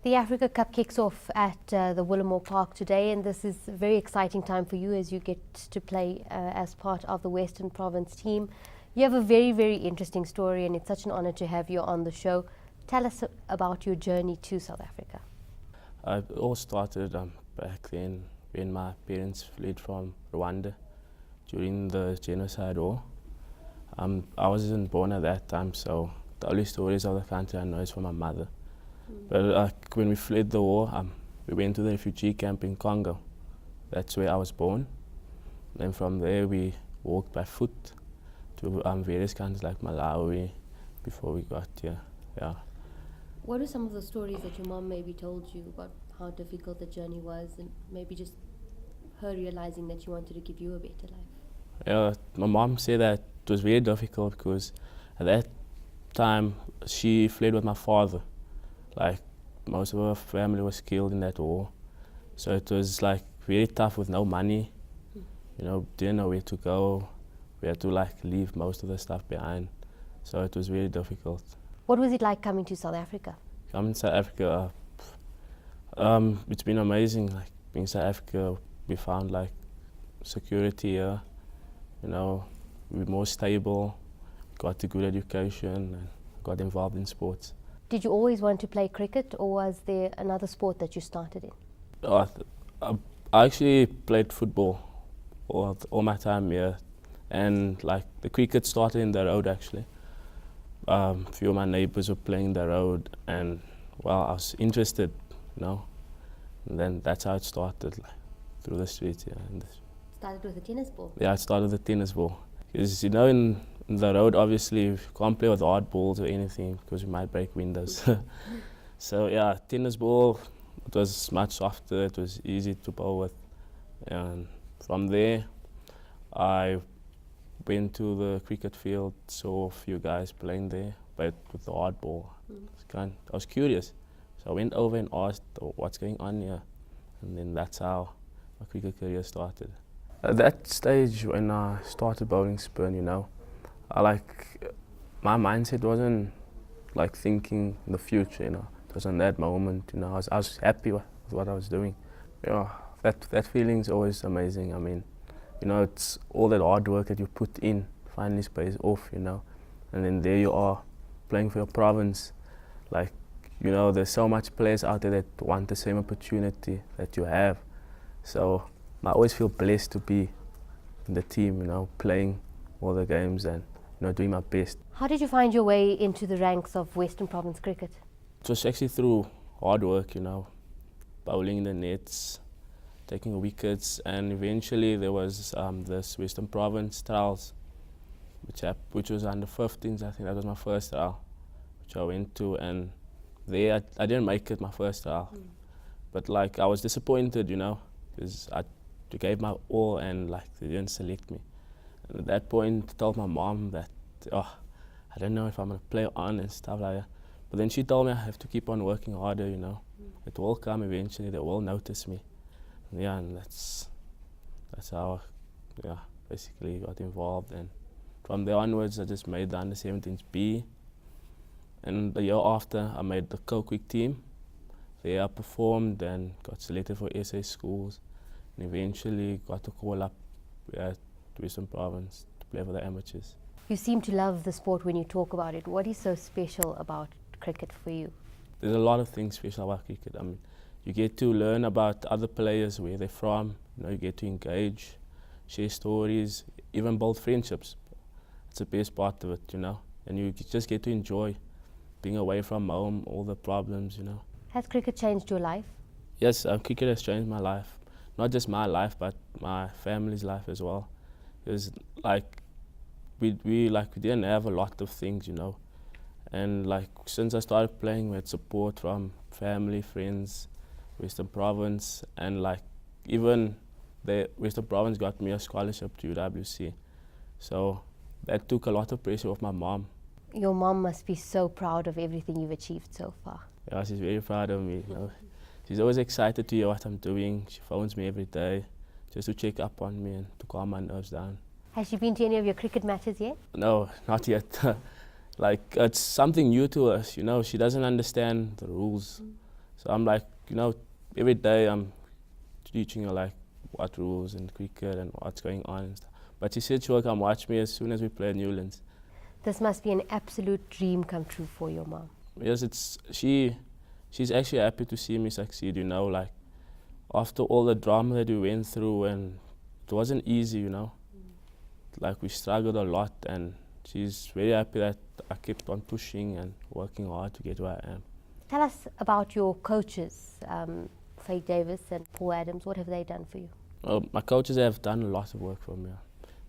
The Africa Cup kicks off at the Willamore Park today, and this is a very exciting time for you as you get to play as part of the Western Province team. You have a very, very interesting story, and it's such an honor to have you on the show. Tell us about your journey to South Africa. It all started back then when my parents fled from Rwanda during the genocide war. I wasn't born at that time, so the only stories of the country I know is from my mother. But when we fled the war, we went to the refugee camp in Congo. That's where I was born. And from there we walked by foot to various countries like Malawi before we got here. Yeah. What are some of the stories that your mom maybe told you about how difficult the journey was, and maybe just her realizing that she wanted to give you a better life? Yeah, my mom said that it was very difficult because at that time she fled with my father. Like, most of her family was killed in that war. So it was like very tough with no money. You know, didn't know where to go. We had to like leave most of the stuff behind. So it was very difficult. What was it like coming to South Africa? Coming to South Africa, it's been amazing. Like, being in South Africa, we found like security here. You know, we were more stable, got a good education, and got involved in sports. Did you always want to play cricket, or was there another sport that you started in? I actually played football all my time here, and like the cricket started in the road actually. A few of my neighbors were playing the road, and well, I was interested, you know, and then that's how it started, like through the streets. Yeah. Started with a tennis ball? Yeah, I started with a tennis ball. Because, you know, in the road, obviously, you can't play with hard balls or anything because you might break windows. So, yeah, tennis ball, it was much softer, it was easy to bowl with. And from there, I went to the cricket field, saw a few guys playing there, but with the hard ball. I was curious. So I went over and asked, what's going on here? And then that's how my cricket career started. At that stage, when I started bowling spin, you know, my mindset wasn't like thinking the future, you know. It was in that moment, you know, I was happy with what I was doing. You know, that feeling's always amazing. I mean, you know, it's all that hard work that you put in finally pays off, you know. And then there you are, playing for your province. Like, you know, there's so much players out there that want the same opportunity that you have. So I always feel blessed to be in the team, you know, playing all the games and, you know, doing my best. How did you find your way into the ranks of Western Province cricket? It was actually through hard work, you know, bowling in the nets, taking wickets, and eventually there was this Western Province trials, which was under 15s. I think that was my first trial, which I went to, and there I didn't make it my first trial. But like, I was disappointed, you know, because I gave my all and like they didn't select me. And at that point, I told my mom that, I don't know if I'm gonna play on and stuff like that. But then she told me I have to keep on working harder, you know. It will come eventually, they will notice me. And yeah, and that's how I basically got involved. And from there onwards, I just made the under-17s B. And the year after, I made the co-quick team. There I performed and got selected for SA schools. And eventually got a call up at Western Province to play for the amateurs. You seem to love the sport when you talk about it. What is so special about cricket for you? There's a lot of things special about cricket. I mean, you get to learn about other players, where they're from. You know, you get to engage, share stories, even build friendships. It's the best part of it, you know. And you just get to enjoy being away from home, all the problems, you know. Has cricket changed your life? Yes, cricket has changed my life. Not just my life, but my family's life as well. Because like we didn't have a lot of things, you know. And like since I started playing, we had support from family, friends, Western Province, and like even the Western Province got me a scholarship to UWC. So that took a lot of pressure off my mom. Your mom must be so proud of everything you've achieved so far. Yeah, she's very proud of me, you know. She's always excited to hear what I'm doing. She phones me every day just to check up on me and to calm my nerves down. Has she been to any of your cricket matches yet? No, not yet. Like, it's something new to us, you know. She doesn't understand the rules. So I'm like, every day I'm teaching her like what rules in cricket and what's going on and stuff. But she said she'll come watch me as soon as we play Newlands. This must be an absolute dream come true for your mom. Yes, she's actually happy to see me succeed, like after all the drama that we went through, and it wasn't easy, like we struggled a lot, and she's very happy that I kept on pushing and working hard to get where I am. Tell us about your coaches, Faiek Davis and Paul Adams. What have they done for you? Well, my coaches have done a lot of work for me.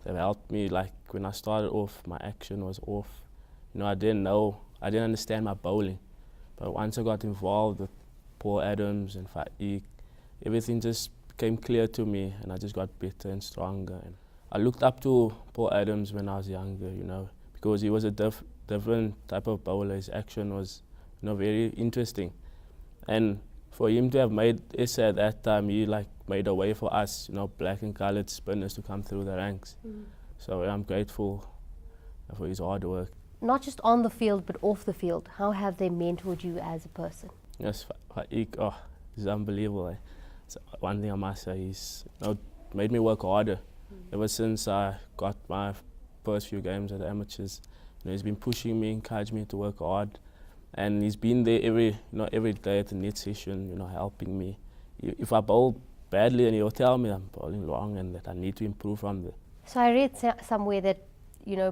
They've helped me. Like when I started off, my action was off. I didn't understand my bowling. But once I got involved with Paul Adams and Faiek, everything just became clear to me, and I just got better and stronger. And I looked up to Paul Adams when I was younger, because he was a different type of bowler. His action was, very interesting. And for him to have made SA at that time, he made a way for us, black and coloured spinners to come through the ranks. So I'm grateful for his hard work. Not just on the field, but off the field. How have they mentored you as a person? Yes, Faiek, he's unbelievable. So one thing I must say, he's made me work harder. Ever since I got my first few games at the amateurs, he's been pushing me, encouraging me to work hard. And he's been there every day at the net session, helping me. If I bowl badly, and he'll tell me I'm bowling wrong and that I need to improve from there. So I read somewhere that,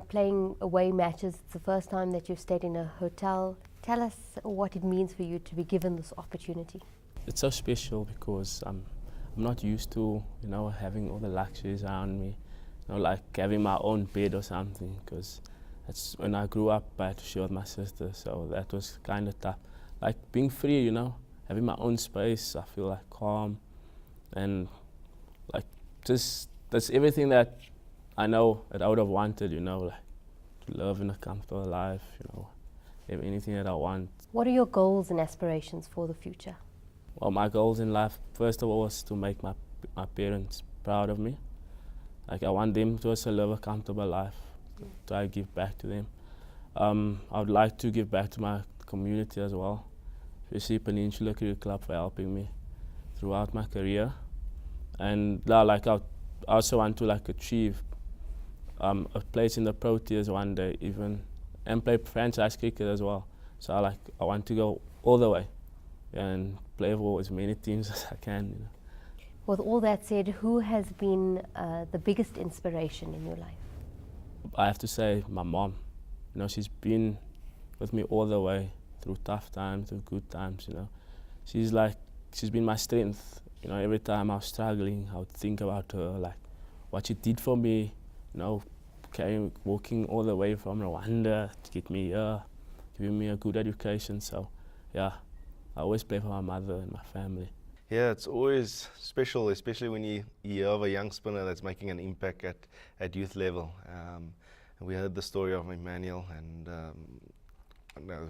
playing away matches, it's the first time that you've stayed in a hotel. Tell us what it means for you to be given this opportunity. It's so special because I'm not used to, having all the luxuries around me, like having my own bed or something, because that's when I grew up. I had to share with my sister, so that was kind of tough. Like being free, having my own space, I feel like calm, and like that's everything that I know that I would have wanted, like to live in a comfortable life, have anything that I want. What are your goals and aspirations for the future? Well, my goals in life, first of all, was to make my parents proud of me. Like I want them to also live a comfortable life. Try to give back to them. I would like to give back to my community as well, especially Peninsula Cricket Club for helping me throughout my career. And I also want to achieve a place in the Proteas one day even, and play franchise cricket as well. So I want to go all the way and play for as many teams as I can. With all that said, who has been the biggest inspiration in your life? I have to say my mom. She's been with me all the way through tough times, through good times. She's been my strength. Every time I was struggling, I would think about her, what she did for me. Walking all the way from Rwanda to get me here, giving me a good education. So, yeah, I always play for my mother and my family. Yeah, it's always special, especially when you have a young spinner that's making an impact at youth level. We heard the story of Emmanuel, and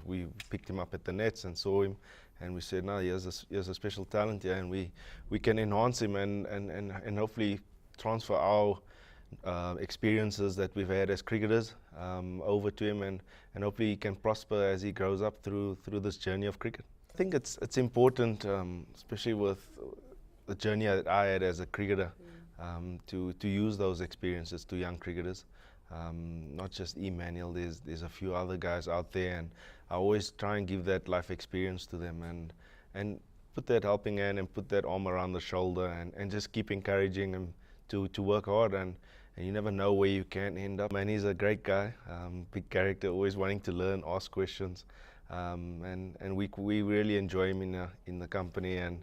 we picked him up at the nets and saw him, and we said, no, he has a special talent here, and we can enhance him and hopefully transfer our experiences that we've had as cricketers over to him, and hopefully he can prosper as he grows up through this journey of cricket. I think it's important, especially with the journey that I had as a cricketer, to use those experiences to young cricketers. Not just Emmanuel, there's a few other guys out there, and I always try and give that life experience to them and put that helping hand and put that arm around the shoulder and just keep encouraging them to work hard, and you never know where you can end up. Man, he's a great guy, big character, always wanting to learn, ask questions. And we really enjoy him in the company, and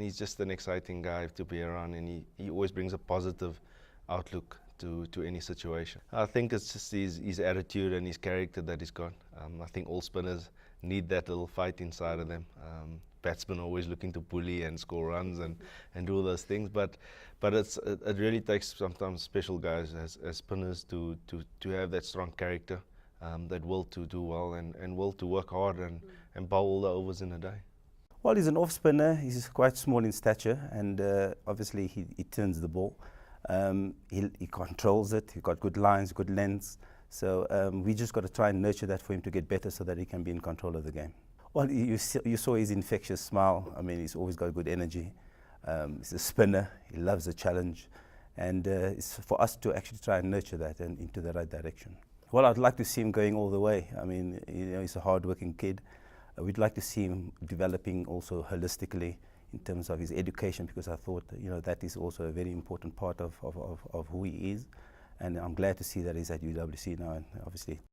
he's just an exciting guy to be around, and he always brings a positive outlook to any situation. I think it's just his attitude and his character that he's got. I think all spinners need that little fight inside of them. Batsmen are always looking to bully and score runs and do all those things, but it really takes sometimes special guys as spinners to have that strong character. That will to do well and will to work hard and bowl all the overs in a day. Well, he's an off spinner. He's quite small in stature, and obviously he turns the ball. He controls it. He's got good lines, good lengths. So we just got to try and nurture that for him to get better so that he can be in control of the game. Well, you saw his infectious smile. I mean, he's always got good energy. He's a spinner. He loves a challenge. And it's for us to actually try and nurture that and into the right direction. Well, I'd like to see him going all the way. I mean, you know, he's a hard-working kid. We'd like to see him developing also holistically in terms of his education, because I thought, you know, that is also a very important part of who he is. And I'm glad to see that he's at UWC now, and obviously